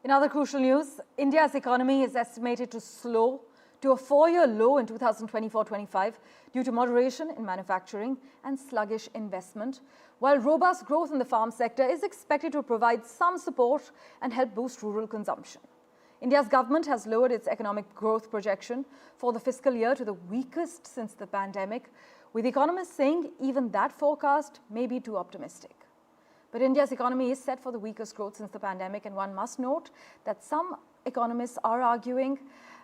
In other crucial news, India's economy is estimated to slow to a four-year low in 2024-25 due to moderation in manufacturing and sluggish investment, while robust growth in the farm sector is expected to provide some support and help boost rural consumption. India's government has lowered its economic growth projection for the fiscal year to the weakest since the pandemic, with economists saying even that forecast may be too optimistic. But India's economy is set for the weakest growth since the pandemic, and one must note that some economists are arguing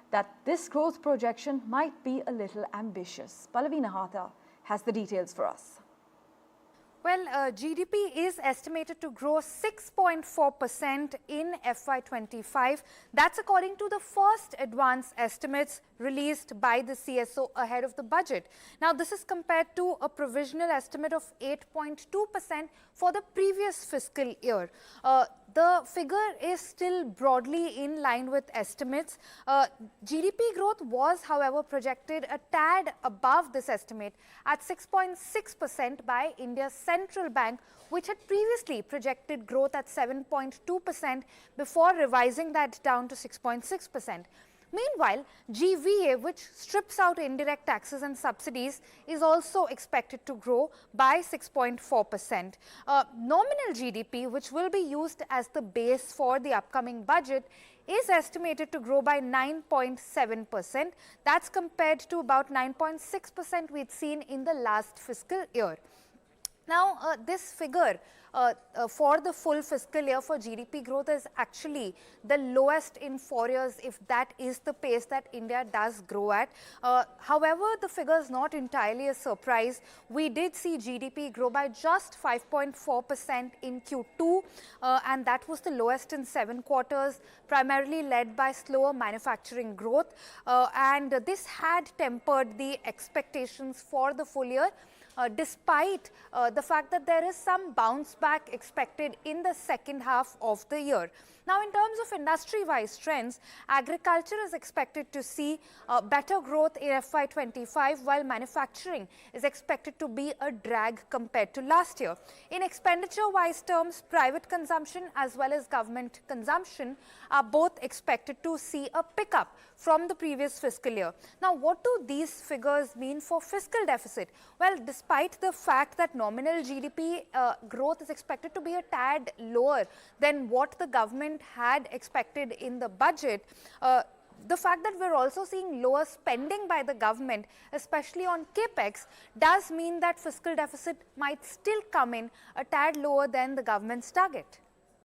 that this growth projection might be a little ambitious. Pallavi Nahata has the details for us. Well, GDP is estimated to grow 6.4% in FY25. That's according to the first advance estimates released by the CSO ahead of the budget. Now, this is compared to a provisional estimate of 8.2% for the previous fiscal year. The figure is still broadly in line with estimates. GDP growth was, however, projected a tad above this estimate at 6.6% by India's central bank, which had previously projected growth at 7.2% before revising that down to 6.6%. Meanwhile, GVA, which strips out indirect taxes and subsidies, is also expected to grow by 6.4%. Nominal GDP, which will be used as the base for the upcoming budget, is estimated to grow by 9.7%. That's compared to about 9.6% we'd seen in the last fiscal year. Now, this figure for the full fiscal year for GDP growth is actually the lowest in 4 years, if that is the pace that India does grow at. However, the figure is not entirely a surprise. We did see GDP grow by just 5.4% in Q2, and that was the lowest in 7 quarters, primarily led by slower manufacturing growth. And this had tempered the expectations for the full year. Despite the fact that there is some bounce back expected in the second half of the year. Now, in terms of industry-wise trends, agriculture is expected to see better growth in FY25, while manufacturing is expected to be a drag compared to last year. In expenditure-wise terms, private consumption as well as government consumption are both expected to see a pickup from the previous fiscal year. Now, what do these figures mean for fiscal deficit? Well, despite the fact that nominal GDP growth is expected to be a tad lower than what the government had expected in the budget, the fact that we're also seeing lower spending by the government, especially on capex, does mean that fiscal deficit might still come in a tad lower than the government's target.